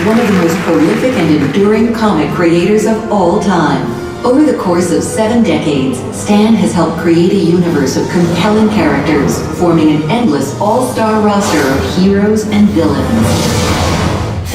One of the most prolific and enduring comic creators of all time. Over the course of 7 decades, Stan has helped create a universe of compelling characters, forming an endless all-star roster of heroes and villains.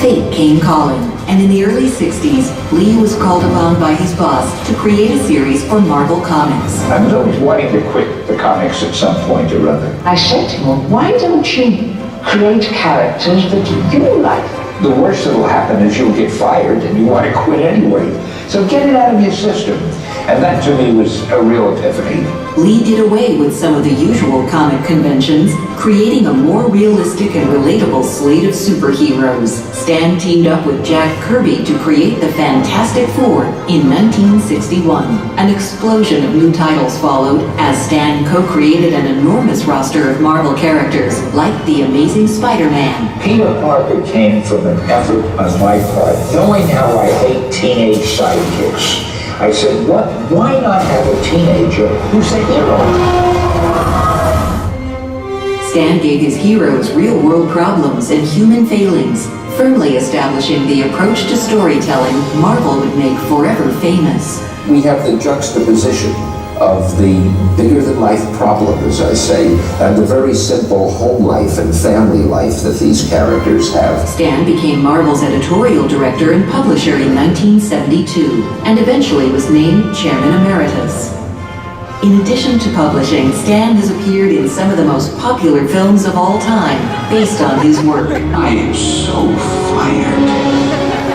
Fate came calling, and in the early 60s, Lee was called upon by his boss to create a series for Marvel Comics. I was always wanting to quit the comics at some point or other. I said to him, why don't you create characters that you like? The worst that'll happen is you'll get fired and you want to quit anyway. So get it out of your system. And that to me was a real epiphany. Lee did away with some of the usual comic conventions, creating a more realistic and relatable slate of superheroes. Stan teamed up with Jack Kirby to create the Fantastic Four in 1961. An explosion of new titles followed as Stan co-created an enormous roster of Marvel characters, like the Amazing Spider-Man. Peter Parker came from an effort on my part, knowing how I hate teenage sidekicks. I said, why not have a teenager who's a hero? Stan gave his heroes real-world problems and human failings, firmly establishing the approach to storytelling Marvel would make forever famous. We have the juxtaposition of the bigger-than-life problem, as I say, and the very simple home life and family life that these characters have. Stan became Marvel's editorial director and publisher in 1972, and eventually was named Chairman Emeritus. In addition to publishing, Stan has appeared in some of the most popular films of all time, based on his work. I am so fired.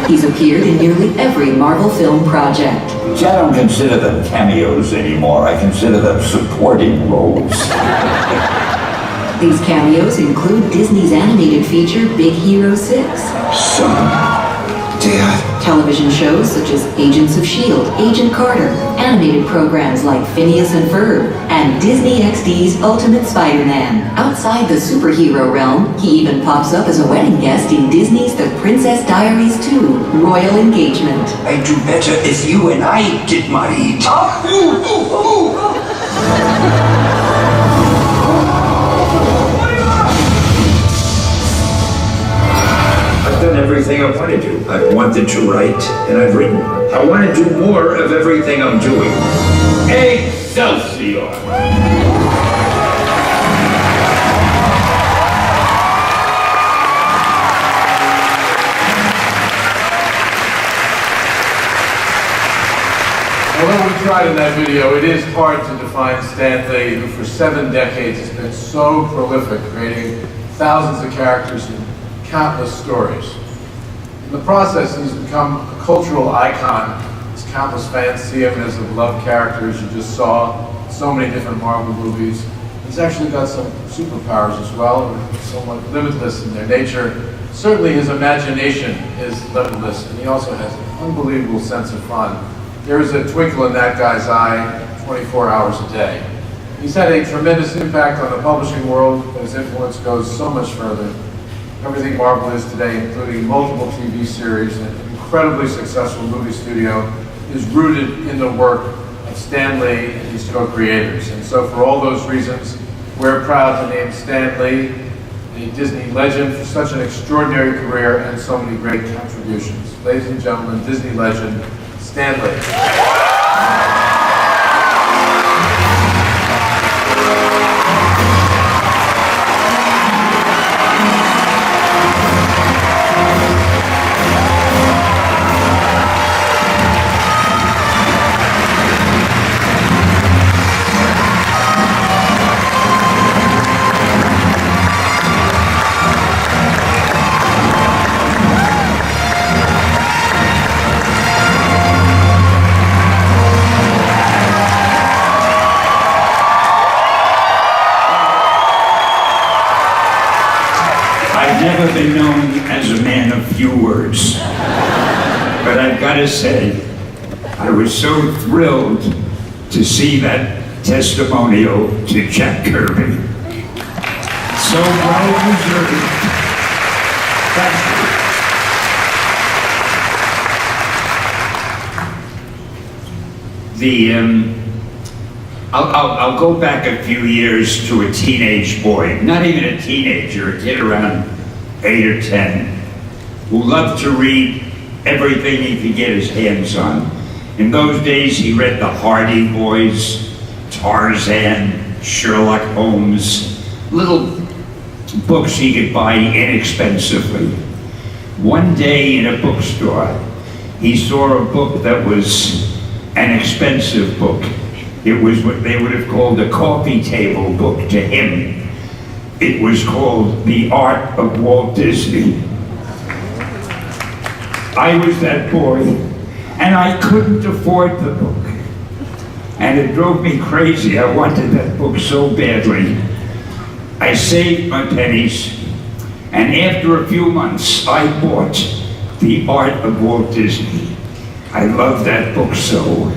He's appeared in nearly every Marvel film project. I don't consider them cameos anymore. I consider them supporting roles. These cameos include Disney's animated feature Big Hero 6. Son, Dad. Television shows such as Agents of S.H.I.E.L.D., Agent Carter, animated programs like Phineas and Ferb, and Disney XD's Ultimate Spider-Man. Outside the superhero realm, he even pops up as a wedding guest in Disney's The Princess Diaries 2, Royal Engagement. I'd do better if you and I did married. I've done everything I want to do. I've wanted to write, and I've written. I want to do more of everything I'm doing. Excelsior! Although we tried in that video, it is hard to define Stan Lee, who for 7 decades has been so prolific, creating thousands of characters and countless stories. In the process, he's become a cultural icon. His countless fans see him as a beloved character, as you just saw in so many different Marvel movies. He's actually got some superpowers as well, that are somewhat limitless in their nature. Certainly his imagination is limitless, and he also has an unbelievable sense of fun. There is a twinkle in that guy's eye 24 hours a day. He's had a tremendous impact on the publishing world, but his influence goes so much further. Everything Marvel is today, including multiple TV series and an incredibly successful movie studio, is rooted in the work of Stan Lee and his co-creators. And so for all those reasons, we're proud to name Stan Lee a Disney legend for such an extraordinary career and so many great contributions. Ladies and gentlemen, Disney legend, Stan Lee. Never been known as a man of few words, but I've got to say, I was so thrilled to see that testimonial to Jack Kirby. So well deserved. Thank you. I'll go back a few years to a teenage boy, not even a teenager, a kid around 8 or 10, who loved to read everything he could get his hands on. In those days, he read the Hardy Boys, Tarzan, Sherlock Holmes, little books he could buy inexpensively. One day in a bookstore, he saw a book that was an expensive book. It was what they would have called a coffee table book to him. It was called The Art of Walt Disney. I was that boy, and I couldn't afford the book. And it drove me crazy. I wanted that book so badly. I saved my pennies, and after a few months, I bought The Art of Walt Disney. I loved that book so.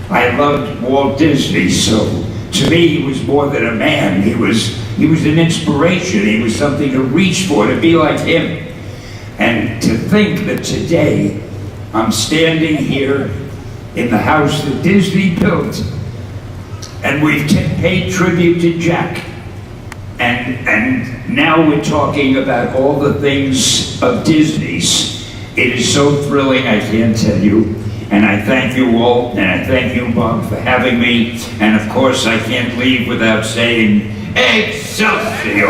I loved Walt Disney so. To me, he was more than a man. He was an inspiration. He was something to reach for, to be like him. And to think that today, I'm standing here in the house that Disney built, and we've paid tribute to Jack. And now we're talking about all the things of Disney's. It is so thrilling, I can't tell you. And I thank you all, and I thank you, Bob, for having me. And of course, I can't leave without saying, Excelsior!